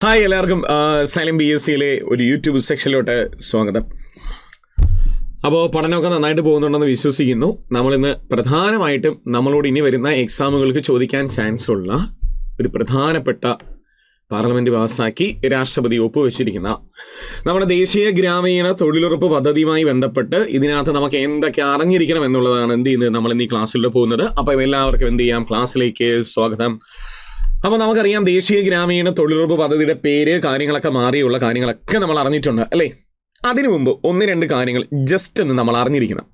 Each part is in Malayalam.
ഹായ് എല്ലാവർക്കും സൈലം BSCയിലെ ഒരു യൂട്യൂബ് സെക്ഷനിലോട്ട് സ്വാഗതം. അപ്പോൾ പഠനമൊക്കെ നന്നായിട്ട് പോകുന്നുണ്ടെന്ന് വിശ്വസിക്കുന്നു. നമ്മളിന്ന് പ്രധാനമായിട്ടും നമ്മളോട് ഇനി വരുന്ന എക്സാമുകൾക്ക് ചോദിക്കാൻ ചാൻസ് ഉള്ള ഒരു പ്രധാനപ്പെട്ട പാർലമെൻറ്റ് പാസ്സാക്കി രാഷ്ട്രപതി ഒപ്പുവെച്ചിരിക്കുന്ന നമ്മുടെ ദേശീയ ഗ്രാമീണ തൊഴിലുറപ്പ് പദ്ധതിയുമായി ബന്ധപ്പെട്ട് ഇതിനകത്ത് നമുക്ക് എന്തൊക്കെ അറിഞ്ഞിരിക്കണം എന്നുള്ളതാണ് എന്ത് ചെയ്യുന്നത് നമ്മൾ ഇന്ന് ഈ ക്ലാസ്സിലൂടെ പോകുന്നത്. അപ്പോൾ എല്ലാവർക്കും എന്ത് ചെയ്യാം, ക്ലാസ്സിലേക്ക് സ്വാഗതം. അപ്പോൾ നമുക്കറിയാം ദേശീയ ഗ്രാമീണ തൊഴിലുറപ്പ് പദ്ധതിയുടെ പേര് കാര്യങ്ങളൊക്കെ മാറിയുള്ള കാര്യങ്ങളൊക്കെ നമ്മൾ അറിഞ്ഞിട്ടുണ്ട് അല്ലേ. അതിനു മുമ്പ് ഒന്ന് രണ്ട് കാര്യങ്ങൾ ജസ്റ്റ് ഒന്ന് നമ്മൾ അറിഞ്ഞിരിക്കണം.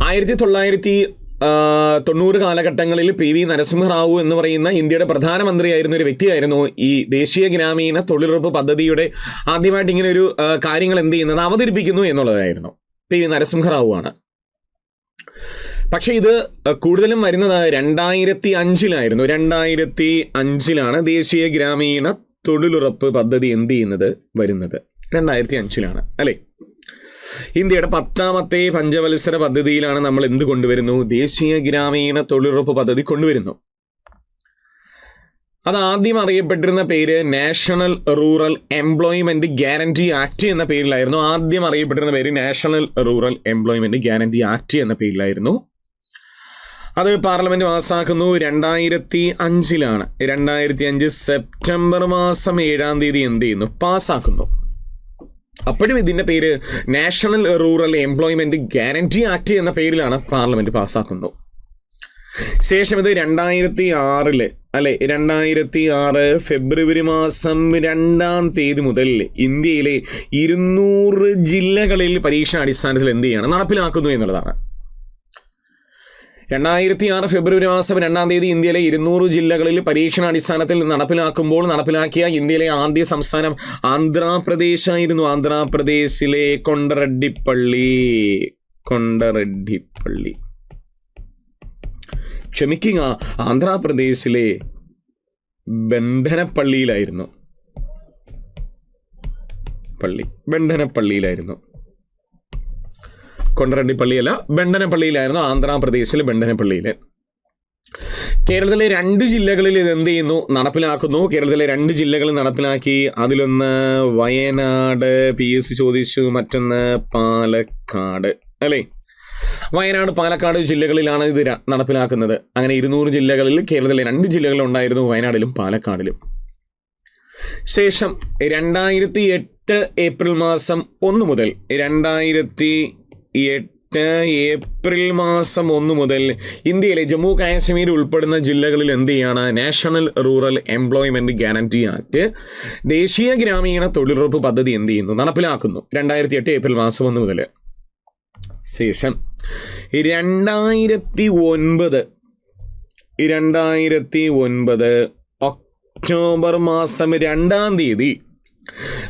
1990 കാലഘട്ടങ്ങളിൽ PV നരസിംഹറാവു എന്ന് പറയുന്ന ഇന്ത്യയുടെ പ്രധാനമന്ത്രിയായിരുന്ന ഒരു വ്യക്തിയായിരുന്നു ഈ ദേശീയ ഗ്രാമീണ തൊഴിലുറപ്പ് പദ്ധതിയുടെ ആദ്യമായിട്ട് ഇങ്ങനെ ഒരു കാര്യങ്ങൾ എന്ത് ചെയ്യുന്നത് അവതരിപ്പിക്കുന്നു എന്നുള്ളതായിരുന്നു. PV നരസിംഹറാവു ആണ്. പക്ഷെ ഇത് കൂടുതലും വരുന്നത് 2005 2005 ദേശീയ ഗ്രാമീണ തൊഴിലുറപ്പ് പദ്ധതി എന്ത് ചെയ്യുന്നത് വരുന്നത് 2005 അല്ലേ. ഇന്ത്യയുടെ 10ാമത്തെ പഞ്ചവത്സര പദ്ധതിയിലാണ് നമ്മൾ എന്ത് കൊണ്ടുവരുന്നു, ദേശീയ ഗ്രാമീണ തൊഴിലുറപ്പ് പദ്ധതി കൊണ്ടുവരുന്നു. അത് ആദ്യം അറിയപ്പെട്ടിരുന്ന പേര് national rural employment guarantee act എന്ന പേരിലായിരുന്നു. ആദ്യം അറിയപ്പെട്ടിരുന്ന പേര് national rural employment guarantee act എന്ന പേരിലായിരുന്നു. അത് പാർലമെന്റ് പാസ്സാക്കുന്നു 2005 2005 സെപ്റ്റംബർ മാസം 7-ാം തീയതി എന്ത് ചെയ്യുന്നു, പാസ്സാക്കുന്നു. അപ്പോഴും ഇതിൻ്റെ പേര് national rural employment guarantee act എന്ന പേരിലാണ് പാർലമെന്റ് പാസ്സാക്കുന്നു. ശേഷം ഇത് 2006 അല്ലെ 2006 ഫെബ്രുവരി മാസം 2-ാം തീയതി മുതൽ ഇന്ത്യയിലെ 200 ജില്ലകളിൽ പരീക്ഷാടിസ്ഥാനത്തിൽ എന്ത് ചെയ്യണം, നടപ്പിലാക്കുന്നു എന്നുള്ളതാണ്. 2006 ഫെബ്രുവരി മാസം 2-ാം തീയതി ഇന്ത്യയിലെ 200 ജില്ലകളിൽ പരീക്ഷണാടിസ്ഥാനത്തിൽ നടപ്പിലാക്കിയ ഇന്ത്യയിലെ ആദ്യ സംസ്ഥാനം ആന്ധ്രാപ്രദേശ് ആയിരുന്നു. ആന്ധ്രാപ്രദേശിലെ കൊണ്ടറെഡ്ഡിപ്പള്ളി ക്ഷമിക്കുക, ആന്ധ്രാപ്രദേശിലെ ബെണ്ടനപ്പള്ളിയിലായിരുന്നു. കൊണ്ടറെഡ്ഡിപ്പള്ളിയല്ല, ബെണ്ടനപ്പള്ളിയിലായിരുന്നു. ആന്ധ്രാപ്രദേശിലെ ബെണ്ടനപ്പള്ളിയിൽ. കേരളത്തിലെ 2 ജില്ലകളിൽ ഇത് എന്ത് ചെയ്യുന്നു, നടപ്പിലാക്കുന്നു. കേരളത്തിലെ 2 ജില്ലകളിൽ നടപ്പിലാക്കി. അതിലൊന്ന് വയനാട്, PSC ചോദിച്ചു. മറ്റൊന്ന് പാലക്കാട് അല്ലേ. വയനാട്, പാലക്കാട് ജില്ലകളിലാണ് ഇത് നടപ്പിലാക്കുന്നത്. അങ്ങനെ 200 ജില്ലകളിൽ കേരളത്തിലെ 2 ജില്ലകളുണ്ടായിരുന്നു, വയനാടിലും പാലക്കാടിലും. ശേഷം 2008 ഏപ്രിൽ മാസം 1 മുതൽ ഇന്ത്യയിലെ ജമ്മു കാശ്മീർ ഉൾപ്പെടുന്ന ജില്ലകളിൽ എന്ത് ചെയ്യാണ്, national rural employment guarantee act ദേശീയ ഗ്രാമീണ തൊഴിലുറപ്പ് പദ്ധതി എന്ത് ചെയ്യുന്നു, നടപ്പിലാക്കുന്നു 2008 ഏപ്രിൽ മാസം 1 മുതൽ. ശേഷം 2009 ഒക്ടോബർ മാസം 2-ാം തീയതി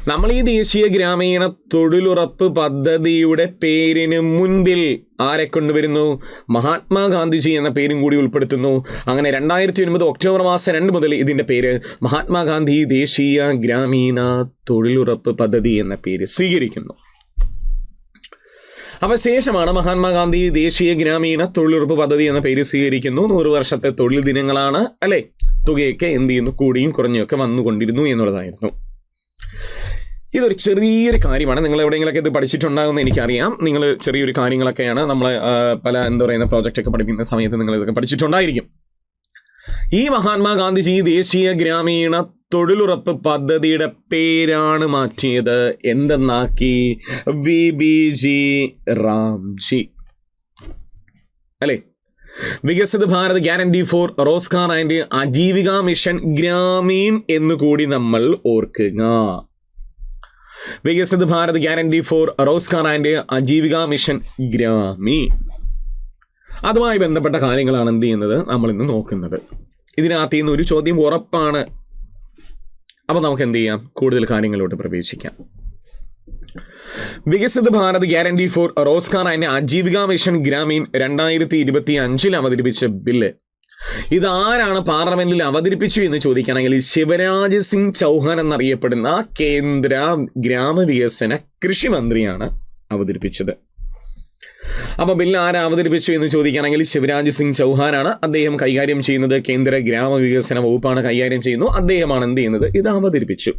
നമ്മൾ ഈ ദേശീയ ഗ്രാമീണ തൊഴിലുറപ്പ് പദ്ധതിയുടെ പേരിന് മുൻപിൽ ആരെ കൊണ്ടുവരുന്നു, മഹാത്മാഗാന്ധിജി എന്ന പേരും കൂടി ഉൾപ്പെടുത്തുന്നു. അങ്ങനെ 2009 ഒക്ടോബർ മാസം 2 മുതൽ ഇതിൻ്റെ പേര് മഹാത്മാഗാന്ധി ദേശീയ ഗ്രാമീണ തൊഴിലുറപ്പ് പദ്ധതി എന്ന പേര് സ്വീകരിക്കുന്നു. അപ്പോൾ ശേഷമാണ് മഹാത്മാഗാന്ധി ദേശീയ ഗ്രാമീണ തൊഴിലുറപ്പ് പദ്ധതി എന്ന പേര് സ്വീകരിക്കുന്നു. 100 വർഷത്തെ തൊഴിൽ ദിനങ്ങളാണ് അല്ലേ. തുകയൊക്കെ എന്ത് ചെയ്യുന്നു, കൂടിയും കുറഞ്ഞൊക്കെ വന്നുകൊണ്ടിരുന്നു എന്നുള്ളതായിരുന്നു. ഇതൊരു ചെറിയൊരു കാര്യമാണ്. നിങ്ങൾ എവിടെയെങ്കിലൊക്കെ ഇത് പഠിച്ചിട്ടുണ്ടാകുമെന്ന് എനിക്കറിയാം. നിങ്ങൾ ചെറിയൊരു കാര്യങ്ങളൊക്കെയാണ് നമ്മൾ പല പ്രോജക്റ്റൊക്കെ പഠിപ്പിക്കുന്ന സമയത്ത് നിങ്ങൾ ഇതൊക്കെ പഠിച്ചിട്ടുണ്ടായിരിക്കും. ഈ മഹാത്മാഗാന്ധിജി ദേശീയ ഗ്രാമീണ തൊഴിലുറപ്പ് പദ്ധതിയുടെ പേരാണ് മാറ്റിയത്. എന്തെന്നാക്കി, VBG റാംജി അല്ലേ. Viksit Bharat guarantee for Rozgar and Ajeevika mission Gramin എന്നുകൂടി നമ്മൾ ഓർക്കുക. Viksit Bharat guarantee for Rozgar and Ajeevika mission Gramin, അതുമായി ബന്ധപ്പെട്ട കാര്യങ്ങളാണ് എന്ത് ചെയ്യുന്നത് നമ്മൾ ഇന്ന് നോക്കുന്നത്. ഇതിനകത്ത് നിന്ന് ഒരു ചോദ്യം ഉറപ്പാണ്. അപ്പോൾ നമുക്ക് എന്ത് ചെയ്യാം, കൂടുതൽ കാര്യങ്ങളിലോട്ട് പ്രവേശിക്കാം. Viksit Bharat guarantee for Rozgar and Ajeevika mission Gramin 2025 അവതരിപ്പിച്ച ബില്ല് ഇതാരാണ് പാർലമെന്റിൽ അവതരിപ്പിച്ചു എന്ന് ചോദിക്കുകയാണെങ്കിൽ ശിവരാജ് സിംഗ് ചൗഹാൻ എന്നറിയപ്പെടുന്ന കേന്ദ്ര ഗ്രാമവികസന കൃഷി മന്ത്രിയാണ് അവതരിപ്പിച്ചത്. അപ്പോൾ ബില്ല് ആര് അവതരിപ്പിച്ചു എന്ന് ചോദിക്കുകയാണെങ്കിൽ ശിവരാജ് സിംഗ് ചൗഹാനാണ്. അദ്ദേഹം കൈകാര്യം ചെയ്യുന്നത് കേന്ദ്ര ഗ്രാമവികസന വകുപ്പാണ് കൈകാര്യം ചെയ്യുന്നു. അദ്ദേഹമാണ് എന്ത് ചെയ്യുന്നത്, ഇത് അവതരിപ്പിച്ചു.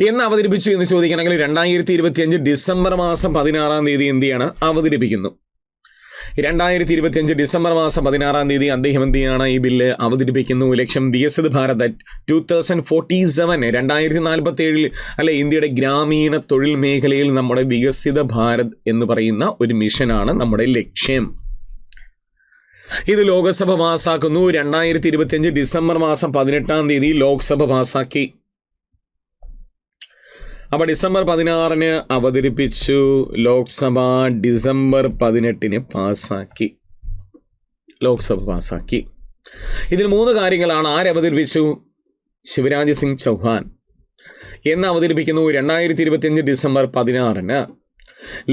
എന്ന് അവതരിപ്പിച്ചു എന്ന് ചോദിക്കുകയാണെങ്കിൽ 2025 ഡിസംബർ മാസം 16 തീയതി എന്ത് ചെയ്യാണ്, അവതരിപ്പിക്കുന്നു. 2025 ഡിസംബർ മാസം 16 തീയതി അദ്ദേഹം എന്ത് ചെയ്യാണ്, ഈ ബില്ല് അവതരിപ്പിക്കുന്നു. ലക്ഷ്യം വികസിത് ഭാരത് 2047 2047 അല്ലെ, ഇന്ത്യയുടെ ഗ്രാമീണ തൊഴിൽ മേഖലയിൽ നമ്മുടെ വികസിത ഭാരത് എന്ന് പറയുന്ന ഒരു മിഷനാണ് നമ്മുടെ ലക്ഷ്യം. ഇത് ലോകസഭ പാസാക്കുന്നു. 2025 ഡിസംബർ മാസം 18 തീയതി ലോക്സഭ പാസാക്കി. അപ്പോൾ ഡിസംബർ 16 അവതരിപ്പിച്ചു, ലോക്സഭ ഡിസംബർ 18 പാസാക്കി, ലോക്സഭ പാസാക്കി. ഇതിൽ 3 കാര്യങ്ങളാണ്. അവതരിപ്പിച്ചു? ശിവരാജ് സിംഗ് ചൗഹാൻ. എന്ന് അവതരിപ്പിക്കുന്നു 2025 ഡിസംബർ 16.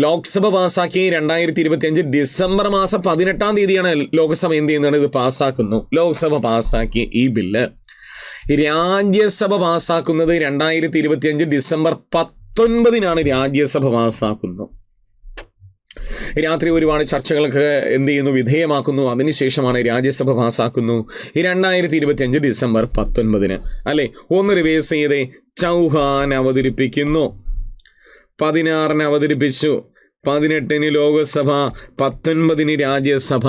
ലോക്സഭ പാസാക്കി 2025 ഡിസംബർ മാസം 18 തീയതിയാണ് ലോക്സഭ എന്ത് ചെയ്യുന്നത്, ഇത് പാസാക്കുന്നു. ലോക്സഭ പാസാക്കി ഈ ബില്ല്. രാജ്യസഭ പാസാക്കുന്നത് 2025 ഡിസംബർ 19 രാജ്യസഭ പാസാക്കുന്നു. രാത്രി ഒരുപാട് ചർച്ചകൾക്ക് എന്ത് ചെയ്യുന്നു, വിധേയമാക്കുന്നു. അതിനുശേഷമാണ് രാജ്യസഭ പാസാക്കുന്നു 2025 ഡിസംബർ 19 അല്ലെ. ഒന്ന് റിവേഴ്സ് ചെയ്തേ. ചൗഹാൻ അവതരിപ്പിക്കുന്നു, 16 അവതരിപ്പിച്ചു, 18 ലോകസഭ, 19 രാജ്യസഭ.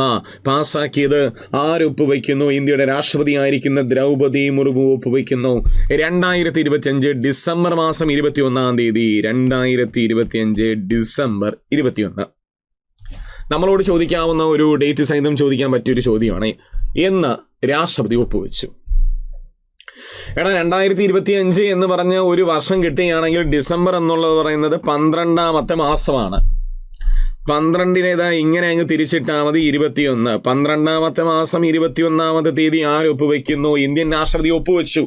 പാസാക്കിയത് ആര് ഒപ്പുവയ്ക്കുന്നു? ഇന്ത്യയുടെ രാഷ്ട്രപതിയായിരിക്കുന്ന ദ്രൗപദി മുർമു ഒപ്പുവയ്ക്കുന്നു. 2025 ഡിസംബർ മാസം 21 തീയതി. 2025 ഡിസംബർ 21. നമ്മളോട് ചോദിക്കാവുന്ന ഒരു ഡേറ്റ് സഹിതം ചോദിക്കാൻ പറ്റിയൊരു ചോദ്യമാണ്. എന്ന് രാഷ്ട്രപതി ഒപ്പുവെച്ചു. 2025 എന്ന് പറഞ്ഞ ഒരു വർഷം കിട്ടുകയാണെങ്കിൽ ഡിസംബർ എന്നുള്ളത് പറയുന്നത് 12ാമത്തെ മാസമാണ്. 12 ഇങ്ങനെ അങ്ങ് തിരിച്ചിട്ടാൽ മതി. 21 12ാമത്തെ മാസം 21ാമത്തെ തീയതി ആര് ഒപ്പുവെക്കുന്നു? ഇന്ത്യൻ രാഷ്ട്രപതി ഒപ്പുവെച്ചു.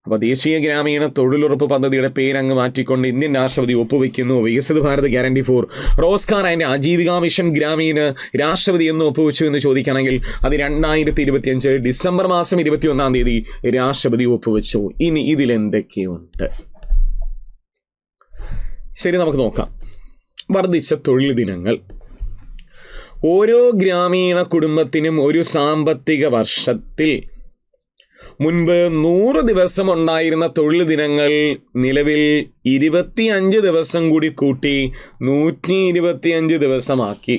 അപ്പോൾ ദേശീയ ഗ്രാമീണ തൊഴിലുറപ്പ് പദ്ധതിയുടെ പേരങ്ങ് മാറ്റിക്കൊണ്ട് ഇന്ത്യൻ രാഷ്ട്രപതി ഒപ്പുവെക്കുന്നു. Viksit Bharat guarantee for Rozgar and Ajeevika mission Grameen രാഷ്ട്രപതി എന്ന് ഒപ്പുവെച്ചു എന്ന് ചോദിക്കുകയാണെങ്കിൽ അത് 2025 ഡിസംബർ മാസം 21 തീയതി രാഷ്ട്രപതി ഒപ്പുവെച്ചു. ഇനി ഇതിലെന്തൊക്കെയുണ്ട്? ശരി, നമുക്ക് നോക്കാം. വർദ്ധിച്ച തൊഴിൽ ദിനങ്ങൾ. ഓരോ ഗ്രാമീണ കുടുംബത്തിനും ഒരു സാമ്പത്തിക വർഷത്തിൽ മുൻപ് 100 ദിവസം ഉണ്ടായിരുന്ന തൊഴിൽ ദിനങ്ങൾ നിലവിൽ 25 ദിവസം കൂടി കൂട്ടി 125 ദിവസമാക്കി.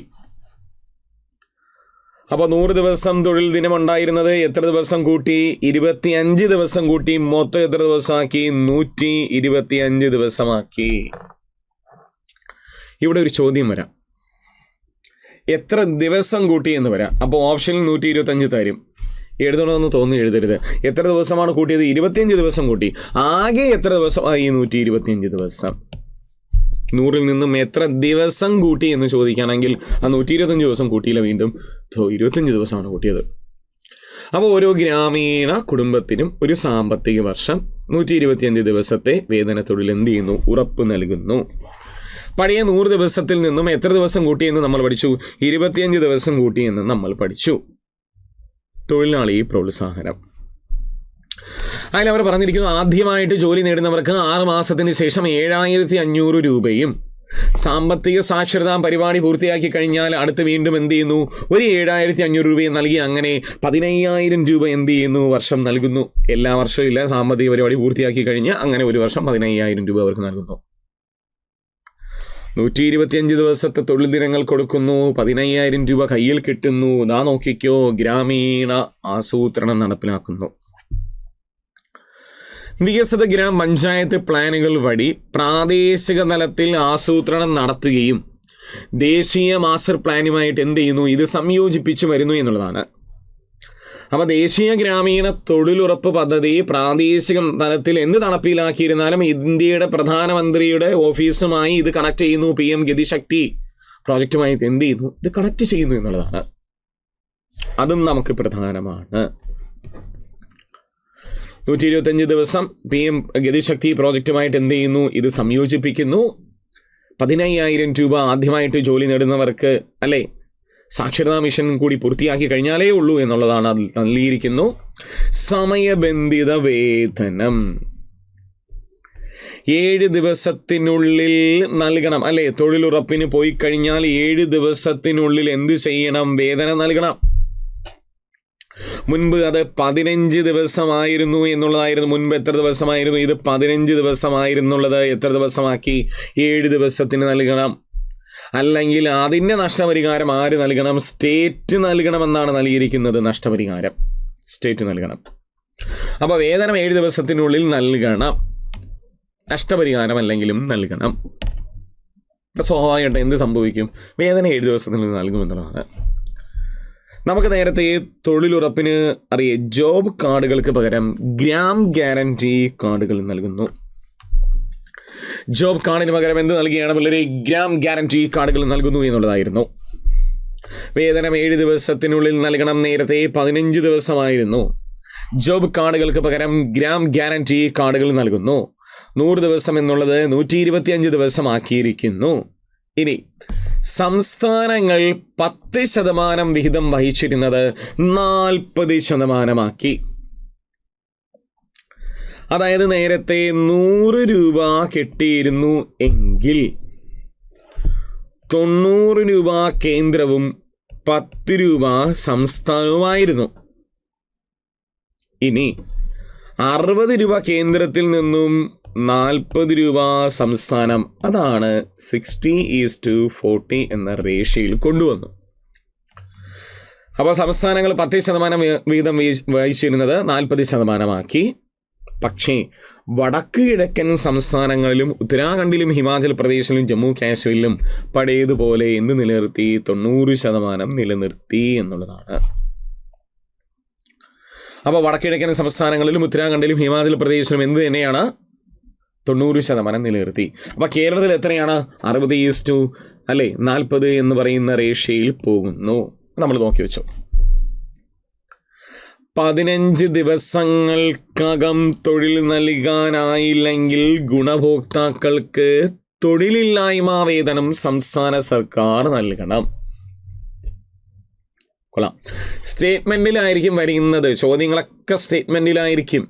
അപ്പോൾ 100 ദിവസം തൊഴിൽ ദിനം ഉണ്ടായിരുന്നത് എത്ര ദിവസം കൂട്ടി? 25 ദിവസം കൂട്ടി. മൊത്തം എത്ര ദിവസമാക്കി? 125 ദിവസമാക്കി. ഇവിടെ ഒരു ചോദ്യം വരാം, എത്ര ദിവസം കൂട്ടി എന്ന് വരാം. അപ്പോൾ ഓപ്ഷനിൽ 125 തരും. എഴുതണമെന്ന് തോന്നി എഴുതരുത്. എത്ര ദിവസമാണ് കൂട്ടിയത്? 25 ദിവസം കൂട്ടി. ആകെ എത്ര ദിവസമായി? 125 ദിവസം. 100-ൽ നിന്നും എത്ര ദിവസം കൂട്ടി എന്ന് ചോദിക്കുകയാണെങ്കിൽ ആ 125 ദിവസം കൂട്ടിയില്ല, വീണ്ടും 25 ദിവസമാണ് കൂട്ടിയത്. അപ്പോൾ ഓരോ ഗ്രാമീണ കുടുംബത്തിനും ഒരു സാമ്പത്തിക വർഷം 125 ദിവസത്തെ വേതന തൊഴിൽ എന്ത് ചെയ്യുന്നു? ഉറപ്പ് നൽകുന്നു. പഴയ 100 ദിവസത്തിൽ നിന്നും എത്ര ദിവസം കൂട്ടിയെന്ന് നമ്മൾ പഠിച്ചു? 25 ദിവസം കൂട്ടിയെന്ന് നമ്മൾ പഠിച്ചു. തൊഴിലാളി പ്രോത്സാഹനം. അതിലവർ പറഞ്ഞിരിക്കുന്നു, ആദ്യമായിട്ട് ജോലി നേടുന്നവർക്ക് 6 മാസത്തിന് ശേഷം 7500 രൂപയും, സാമ്പത്തിക സാക്ഷരതാ പരിപാടി പൂർത്തിയാക്കി കഴിഞ്ഞാൽ അടുത്ത് വീണ്ടും എന്ത് ചെയ്യുന്നു? ഒരു 7500 രൂപയും നൽകി അങ്ങനെ 15000 രൂപ എന്ത് ചെയ്യുന്നു? വർഷം നൽകുന്നു. എല്ലാ വർഷവും ഇല്ല, സാമ്പത്തിക പരിപാടി പൂർത്തിയാക്കി കഴിഞ്ഞാൽ അങ്ങനെ ഒരു വർഷം 15000 രൂപ അവർക്ക് നൽകുന്നു. 125 ദിവസത്തെ തൊഴിൽ ദിനങ്ങൾ കൊടുക്കുന്നു, 15000 രൂപ കയ്യിൽ കിട്ടുന്നു. ദാ നോക്കിക്കോ, ഗ്രാമീണ ആസൂത്രണം നടപ്പിലാക്കുന്നു. വികസിത ഗ്രാമപഞ്ചായത്ത് പ്ലാനുകൾ വഴി പ്രാദേശിക തലത്തിൽ ആസൂത്രണം നടത്തുകയും ദേശീയ മാസ്റ്റർ പ്ലാനുമായിട്ട് എന്ത് ചെയ്യുന്നു? ഇത് സംയോജിപ്പിച്ചു വരുന്നു എന്നുള്ളതാണ്. അപ്പോൾ ദേശീയ ഗ്രാമീണ തൊഴിലുറപ്പ് പദ്ധതി പ്രാദേശിക തലത്തിൽ എന്ത് നടപ്പിലാക്കിയിരുന്നാലും ഇന്ത്യയുടെ പ്രധാനമന്ത്രിയുടെ ഓഫീസുമായി ഇത് കണക്ട് ചെയ്യുന്നു. PM ഗതിശക്തി പ്രോജക്റ്റുമായി എന്ത് ചെയ്യുന്നു? ഇത് കണക്ട് ചെയ്യുന്നു എന്നുള്ളതാണ്. അതും നമുക്ക് പ്രധാനമാണ്. 125 ദിവസം PM ഗതിശക്തി പ്രോജക്റ്റുമായിട്ട് എന്ത് ചെയ്യുന്നു? ഇത് സംയോജിപ്പിക്കുന്നു. 15000 രൂപ ആദ്യമായിട്ട് ജോലി നേടുന്നവർക്ക് അല്ലേ, സാക്ഷരതാ മിഷൻ കൂടി പൂർത്തിയാക്കി കഴിഞ്ഞാലേ ഉള്ളൂ എന്നുള്ളതാണ് അതിൽ നൽകിയിരിക്കുന്നു. സമയബന്ധിത വേതനം. 7 ദിവസത്തിനുള്ളിൽ നൽകണം അല്ലേ? തൊഴിലുറപ്പിന് പോയി കഴിഞ്ഞാൽ 7 ദിവസത്തിനുള്ളിൽ എന്ത് ചെയ്യണം? വേതനം നൽകണം. മുൻപ് അത് 15 ദിവസമായിരുന്നു എന്നുള്ളതായിരുന്നു. മുൻപ് എത്ര ദിവസമായിരുന്നു? ഇത് 15 ദിവസമായിരുന്നുള്ളത് എത്ര ദിവസമാക്കി? 7 ദിവസത്തിന് നൽകണം. അല്ലെങ്കിൽ അതിൻ്റെ നഷ്ടപരിഹാരം ആര് നൽകണം? സ്റ്റേറ്റ് നൽകണമെന്നാണ് നൽകിയിരിക്കുന്നത്. നഷ്ടപരിഹാരം സ്റ്റേറ്റ് നൽകണം. അപ്പോൾ വേതനം 7 ദിവസത്തിനുള്ളിൽ നൽകണം, നഷ്ടപരിഹാരം അല്ലെങ്കിലും നൽകണം. സ്വാഭാവികമായിട്ട് എന്ത് സംഭവിക്കും? വേതനം 7 ദിവസത്തിനുള്ളിൽ നൽകുമെന്നുള്ളതാണ്. നമുക്ക് നേരത്തെ തൊഴിലുറപ്പിന് അറിയാം, ജോബ് കാർഡുകൾക്ക് പകരം ഗ്രാം ഗ്യാരണ്ടി കാർഡുകൾ നൽകുന്നു. ജോബ് കാർഡിന് പകരം എന്ത് നൽകുകയാണ് പിള്ളേരെ? ഗ്രാം ഗ്യാരണ്ടി കാർഡുകൾ നൽകുന്നു എന്നുള്ളതായിരുന്നു. വേതനം 7 ദിവസത്തിനുള്ളിൽ നൽകണം. നേരത്തെ 15 ദിവസമായിരുന്നു. ജോബ് കാർഡുകൾക്ക് പകരം ഗ്രാം ഗ്യാരണ്ടി കാർഡുകൾ നൽകുന്നു. 100 ദിവസം എന്നുള്ളത് 125 ദിവസമാക്കിയിരിക്കുന്നു. ഇനി സംസ്ഥാനങ്ങൾ 10% വിഹിതം വഹിച്ചിരുന്നത് 40%. അതായത് നേരത്തെ 100 രൂപ കിട്ടിയിരുന്നു എങ്കിൽ 90 രൂപ കേന്ദ്രവും 10 രൂപ സംസ്ഥാനവുമായിരുന്നു. ഇനി 60 രൂപ കേന്ദ്രത്തിൽ നിന്നും 40 രൂപ സംസ്ഥാനം, അതാണ് 60:40 എന്ന റേഷ്യോയിൽ കൊണ്ടുവന്നു. അപ്പോൾ സംസ്ഥാനങ്ങൾ 10% വീതം വഹിച്ചിരുന്നത് 40%. പക്ഷേ വടക്ക് കിഴക്കൻ സംസ്ഥാനങ്ങളിലും ഉത്തരാഖണ്ഡിലും ഹിമാചൽ പ്രദേശിലും ജമ്മു കാശ്മീരിലും പഴയതുപോലെ എന്ത് നിലനിർത്തി? 90% നിലനിർത്തി എന്നുള്ളതാണ്. അപ്പോൾ വടക്കിഴക്കൻ സംസ്ഥാനങ്ങളിലും ഉത്തരാഖണ്ഡിലും ഹിമാചൽ പ്രദേശിലും എന്ത് തന്നെയാണ്? 90% നിലനിർത്തി. അപ്പോൾ കേരളത്തിൽ എത്രയാണ്? 60:40 എന്ന് പറയുന്ന റേഷ്യയിൽ പോകുന്നു. നമ്മൾ നോക്കി വെച്ചു. 15 ദിവസങ്ങൾക്കകം തൊഴിൽ നൽകാനായില്ലെങ്കിൽ ഗുണഭോക്താക്കൾക്ക് തൊഴിലില്ലായ്മ വേതനം സംസ്ഥാന സർക്കാർ നൽകണം. കൊള്ളാം. സ്റ്റേറ്റ്മെന്റിലായിരിക്കും വരുന്നത്. ചോദ്യങ്ങളൊക്കെ സ്റ്റേറ്റ്മെന്റിലായിരിക്കും.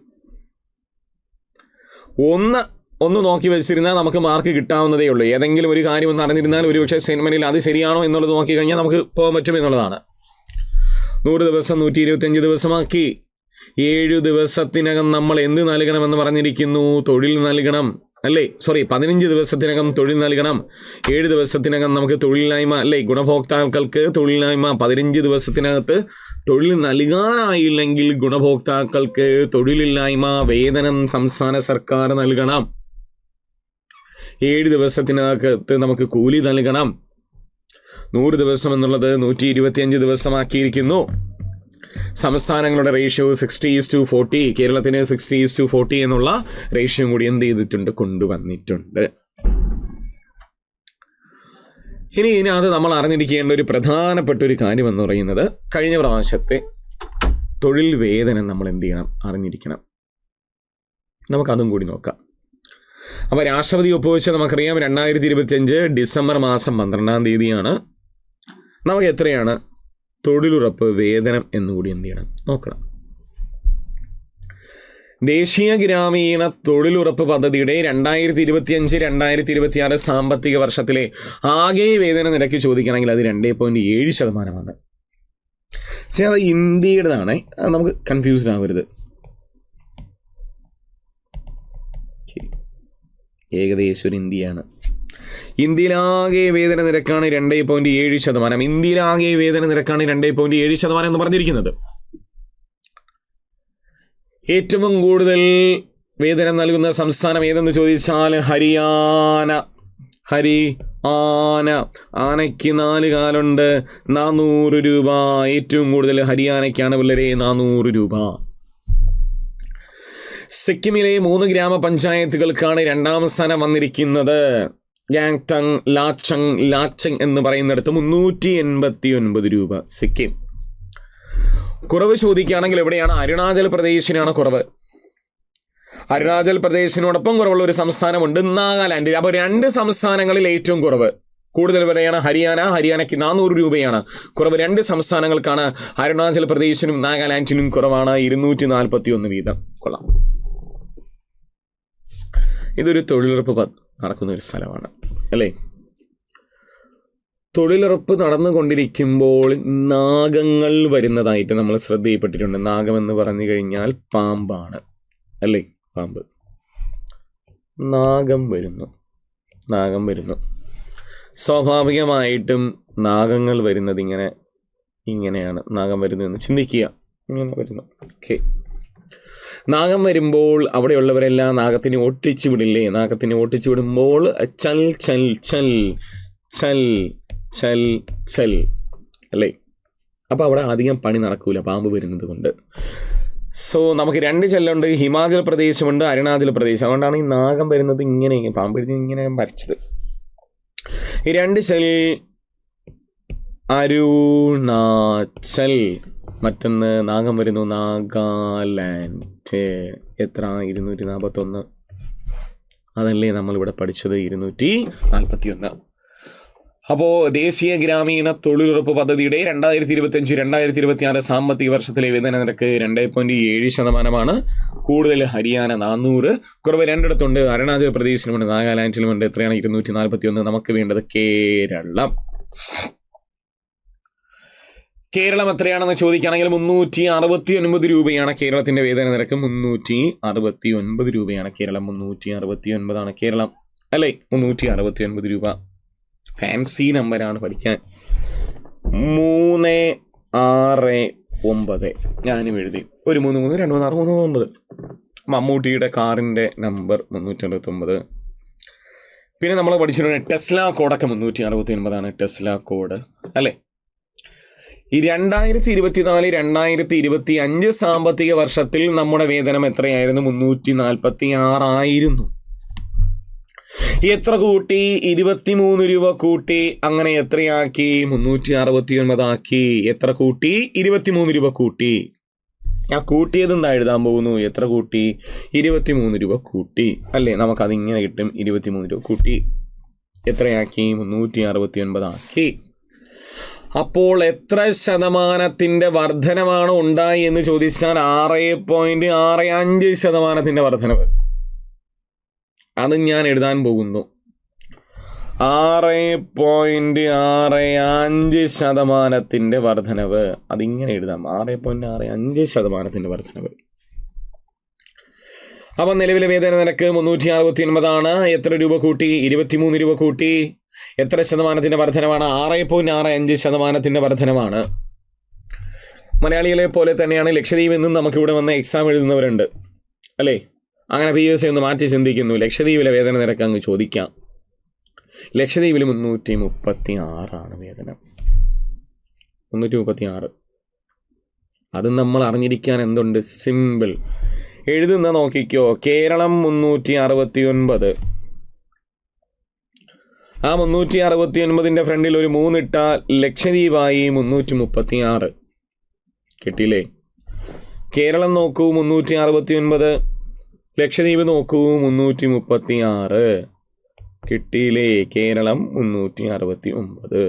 ഒന്ന് നോക്കി വെച്ചിരുന്നാൽ നമുക്ക് മാർക്ക് കിട്ടാവുന്നതേ ഉള്ളൂ. ഏതെങ്കിലും ഒരു കാര്യം ഒന്ന് അറിഞ്ഞിരുന്നാൽ ഒരുപക്ഷെ സ്റ്റേറ്റ്മെന്റിൽ അത് ശരിയാണോ എന്നുള്ളത് നോക്കി കഴിഞ്ഞാൽ നമുക്ക് പോകാൻ പറ്റും എന്നുള്ളതാണ്. 100 ദിവസം 125 ദിവസമാക്കി. 7 ദിവസത്തിനകം നമ്മൾ എന്ത് നൽകണമെന്ന് പറഞ്ഞിരിക്കുന്നു? തൊഴിൽ നൽകണം അല്ലേ? 15 ദിവസത്തിനകം തൊഴിൽ നൽകണം. 7 ദിവസത്തിനകം നമുക്ക് തൊഴിലില്ലായ്മ അല്ലേ? ഗുണഭോക്താക്കൾക്ക് തൊഴിലില്ലായ്മ. 15 ദിവസത്തിനകത്ത് തൊഴിൽ നൽകാനായില്ലെങ്കിൽ ഗുണഭോക്താക്കൾക്ക് തൊഴിലില്ലായ്മ വേതനം സംസ്ഥാന സർക്കാർ നൽകണം. 7 ദിവസത്തിനകത്ത് നമുക്ക് കൂലി നൽകണം. 100 ദിവസം എന്നുള്ളത് 125 ദിവസമാക്കിയിരിക്കുന്നു. സംസ്ഥാനങ്ങളുടെ റേഷ്യോ 60:40. കേരളത്തിന് 60:40 എന്നുള്ള റേഷ്യോ കൂടി എന്ത് ചെയ്തിട്ടുണ്ട്? കൊണ്ടുവന്നിട്ടുണ്ട്. ഇനി ഇതിനകത്ത് നമ്മൾ അറിഞ്ഞിരിക്കേണ്ട ഒരു പ്രധാനപ്പെട്ട ഒരു കാര്യം എന്ന് പറയുന്നത്, കഴിഞ്ഞ പ്രാവശ്യത്തെ തൊഴിൽ വേതനം നമ്മൾ എന്ത് ചെയ്യണം? അറിഞ്ഞിരിക്കണം. നമുക്കതും കൂടി നോക്കാം. അപ്പോൾ രാഷ്ട്രപതി ഒപ്പുവെച്ച നമുക്കറിയാം 2025 ഡിസംബർ മാസം 12-ാം തീയതിയാണ്. നമുക്ക് എത്രയാണ് തൊഴിലുറപ്പ് വേതനം എന്നുകൂടി എന്ത് ചെയ്യണം? നോക്കണം. ദേശീയ ഗ്രാമീണ തൊഴിലുറപ്പ് പദ്ധതിയുടെ 2025-2026 സാമ്പത്തിക വർഷത്തിലെ ആകെ വേതന നിരക്ക് ചോദിക്കുകയാണെങ്കിൽ അത് 2.7%. പക്ഷേ അത് ഇന്ത്യയുടേതാണ്. നമുക്ക് കൺഫ്യൂസ്ഡ് ആവരുത്. ഏകദേശം ഒരു ഇന്ത്യയാണ്. ഇന്ത്യയിലാകെ വേതന നിരക്കാണ് 2.7%. ഇന്ത്യയിലാകെ വേതന നിരക്കാണ് 2.7% എന്ന് പറഞ്ഞിരിക്കുന്നത്. ഏറ്റവും കൂടുതൽ വേതനം നൽകുന്ന സംസ്ഥാനം ഏതെന്ന് ചോദിച്ചാൽ ഹരിയാന. ആനയ്ക്ക് 4 കാലുണ്ട്. 400 രൂപ. ഏറ്റവും കൂടുതൽ ഹരിയാനയ്ക്കാണ് പിള്ളേരെ 400 രൂപ. സിക്കിമിലെ 3 ഗ്രാമപഞ്ചായത്തുകൾക്കാണ് 2ാം സ്ഥാനം വന്നിരിക്കുന്നത്. യാങ്ടങ്, ലാച്ചങ് എന്ന് പറയുന്നിടത്ത് 389 രൂപ സിക്കിം. കുറവ് ചോദിക്കുകയാണെങ്കിൽ എവിടെയാണ്? അരുണാചൽ പ്രദേശിനാണ് കുറവ്. അരുണാചൽ പ്രദേശിനോടൊപ്പം കുറവുള്ള ഒരു സംസ്ഥാനമുണ്ട്, നാഗാലാൻഡ്. അപ്പോൾ 2 സംസ്ഥാനങ്ങളിൽ ഏറ്റവും കുറവ്. കൂടുതൽ വരെയാണ് ഹരിയാനയ്ക്ക് 400 രൂപയാണ് കുറവ്. 2 സംസ്ഥാനങ്ങൾക്കാണ്, അരുണാചൽ പ്രദേശിനും നാഗാലാൻഡിനും കുറവാണ് 241 വീതം. കൊള്ളാം. ഇതൊരു തൊഴിലുറപ്പ് നടക്കുന്ന ഒരു സ്ഥലമാണ് അല്ലേ. തൊഴിലുറപ്പ് നടന്നുകൊണ്ടിരിക്കുമ്പോൾ നാഗങ്ങൾ വരുന്നതായിട്ട് നമ്മൾ ശ്രദ്ധയിൽപ്പെട്ടിട്ടുണ്ട്. നാഗമെന്ന് പറഞ്ഞു കഴിഞ്ഞാൽ പാമ്പാണ് അല്ലേ. പാമ്പ്, നാഗം വരുന്നു. സ്വാഭാവികമായിട്ടും നാഗങ്ങൾ വരുന്നത് ഇങ്ങനെയാണ്. നാഗം വരുന്നു എന്ന് ചിന്തിക്കുക. ഇങ്ങനെ വരുന്നു. ഓക്കെ. നാഗം വരുമ്പോൾ അവിടെയുള്ളവരെല്ലാം നാഗത്തിനെ ഒട്ടിച്ചു വിടില്ലേ. നാഗത്തിനെ ഒട്ടിച്ചു വിടുമ്പോൾ ചൽ ചൽ ചൽ ചൽ ചൽ ചൽ അല്ലേ. അപ്പോൾ അവിടെ അധികം പണി നടക്കൂല പാമ്പ് വരുന്നത് കൊണ്ട്. സോ നമുക്ക് 2 ചെല്ലുണ്ട്. ഹിമാചൽ പ്രദേശുമുണ്ട്, അരുണാചൽ പ്രദേശ്. അതുകൊണ്ടാണ് ഈ നാഗം വരുന്നത് ഇങ്ങനെ, പാമ്പ് ഇങ്ങനെ വരച്ചത്. ഈ 2 ചെൽ അരുണാചൽ, മറ്റൊന്ന് നാഗം വരുന്നു നാഗാലാൻഡ്. എത്ര? 241. അതല്ലേ നമ്മളിവിടെ പഠിച്ചത്, 241. അപ്പോൾ ദേശീയ ഗ്രാമീണ തൊഴിലുറപ്പ് പദ്ധതിയുടെ 2025-2026 സാമ്പത്തിക വർഷത്തിലെ വേതന നിരക്ക് 2.7%. കൂടുതൽ ഹരിയാന 400, കുറവ് 2 അരുണാചൽ പ്രദേശിലുമുണ്ട്, നാഗാലാൻഡിലുമുണ്ട്. എത്രയാണ്? 241. നമുക്ക് വേണ്ടത് കേരളം എത്രയാണെന്ന് ചോദിക്കുകയാണെങ്കിൽ 369 രൂപയാണ് കേരളത്തിൻ്റെ വേതന നിരക്ക്. 369 രൂപയാണ് കേരളം. 369 കേരളം അല്ലേ. 369 രൂപ. ഫാൻസി നമ്പറാണ് പഠിക്കാൻ. 369 ഞാനും എഴുതി. ഒരു 33 2 3 6 3 9. മമ്മൂട്ടിയുടെ കാറിൻ്റെ നമ്പർ 369. പിന്നെ നമ്മൾ പഠിച്ചിട്ടുണ്ട് ടെസ്ല കോഡൊക്കെ 369 ടെസ്ല കോഡ് അല്ലേ. ഈ 2024-2025 സാമ്പത്തിക വർഷത്തിൽ നമ്മുടെ വേതനം എത്രയായിരുന്നു? 346 എത്ര കൂട്ടി? 23 രൂപ കൂട്ടി. അങ്ങനെ എത്രയാക്കി? 369 എത്ര കൂട്ടി? 23 രൂപ കൂട്ടി. ഞാൻ കൂട്ടിയത് എന്താ എഴുതാൻ പോകുന്നു? എത്ര കൂട്ടി? 23 രൂപ കൂട്ടി അല്ലേ. നമുക്കതിങ്ങനെ കിട്ടും. 23 രൂപ കൂട്ടി. എത്രയാക്കി? 369 അപ്പോൾ എത്ര ശതമാനത്തിൻ്റെ വർധനമാണ് ഉണ്ടായി എന്ന് ചോദിച്ചാൽ 6.65% വർധനവ്. അത് ഞാൻ എഴുതാൻ പോകുന്നു. 6.65% വർധനവ്. അതിങ്ങനെ എഴുതാം. 6.65% വർധനവ്. അപ്പം നിലവിലെ വേതന നിരക്ക് 369. എത്ര രൂപ കൂട്ടി? 23 രൂപ കൂട്ടി. എത്ര ശതമാനത്തിൻ്റെ വർധനമാണ്? 6.65% വർധനമാണ്. മലയാളികളെ പോലെ തന്നെയാണ് ലക്ഷദ്വീപിൽ നിന്നും നമുക്കിവിടെ വന്ന് എക്സാം എഴുതുന്നവരുണ്ട് അല്ലേ. അങ്ങനെ PSC ഒന്ന് മാറ്റി ചിന്തിക്കുന്നു. ലക്ഷദ്വീപിലെ വേതന നിരക്ക് അങ്ങ് ചോദിക്കാം. ലക്ഷദ്വീപിൽ 336 വേതനം. 336. അത് നമ്മൾ അറിഞ്ഞിരിക്കാൻ എന്തുണ്ട്? സിമ്പിൾ. എഴുതുന്ന നോക്കിക്കോ. കേരളം 369. ആ 369 ഫ്രണ്ടിൽ ഒരു 3 ഇട്ടാൽ ലക്ഷദ്വീപായി 336. കിട്ടിയില്ലേ? കേരളം നോക്കൂ 369, ലക്ഷദ്വീപ് നോക്കൂ 336. കിട്ടിയില്ലേ? കേരളം 369,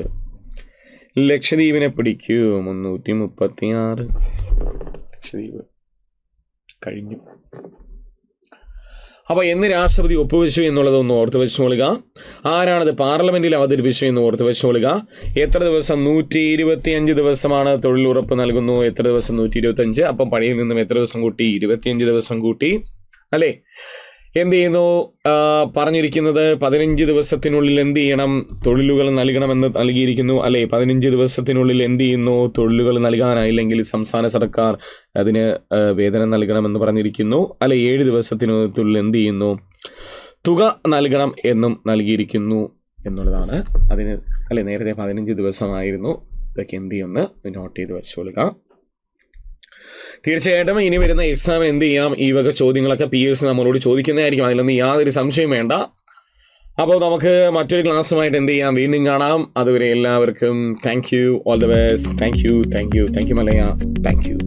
ലക്ഷദ്വീപിനെ പിടിക്കൂ 336. ലക്ഷദ്വീപ് കഴിഞ്ഞു. അപ്പോൾ എന്ന് രാഷ്ട്രപതി ഒപ്പുവെച്ചു എന്നുള്ളതൊന്ന് ഓർത്ത് വെച്ചുകൊള്ളുക. ആരാണത് പാർലമെൻറ്റിൽ അവതരിപ്പിച്ചു എന്ന് ഓർത്ത് വെച്ചുകൊള്ളുക. എത്ര ദിവസം? 125 ദിവസമാണ് തൊഴിലുറപ്പ് നൽകുന്നു. എത്ര ദിവസം? 125. അപ്പം പണിയിൽ നിന്നും എത്ര ദിവസം കൂട്ടി? 25 ദിവസം കൂട്ടി അല്ലേ. എന്ത് ചെയ്യുന്നു? പറഞ്ഞിരിക്കുന്നത് 15 ദിവസത്തിനുള്ളിൽ എന്ത് ചെയ്യണം? തൊഴിലുകൾ നൽകണമെന്ന് നൽകിയിരിക്കുന്നു അല്ലേ. 15 ദിവസത്തിനുള്ളിൽ എന്ത് ചെയ്യുന്നു? തൊഴിലുകൾ നൽകാനായില്ലെങ്കിൽ സംസ്ഥാന സർക്കാർ അതിന് വേതനം നൽകണമെന്ന് പറഞ്ഞിരിക്കുന്നു അല്ലെ. 7 ദിവസത്തിനുള്ളിൽ എന്ത് ചെയ്യുന്നു? തുക നൽകണം എന്നും നൽകിയിരിക്കുന്നു എന്നുള്ളതാണ്. അതിന് അല്ലെ നേരത്തെ 15 ദിവസമായിരുന്നു. ഇതൊക്കെ എന്ത് ചെയ്യുമെന്ന് നോട്ട് ചെയ്ത് വെച്ചോളുക. തീർച്ചയായിട്ടും ഇനി വരുന്ന എക്സാമിന് എന്ത് ചെയ്യാം? ഈ വക ചോദ്യങ്ങളൊക്കെ PSC നമ്മളോട് ചോദിക്കുന്നതായിരിക്കും. അതിലൊന്നും യാതൊരു സംശയം വേണ്ട. അപ്പോൾ നമുക്ക് മറ്റൊരു ക്ലാസ്സുമായിട്ട് എന്ത് ചെയ്യാം? വീണ്ടും കാണാം. അതുവരെ എല്ലാവർക്കും thank you. All the best. Thank you Malaya. Thank you.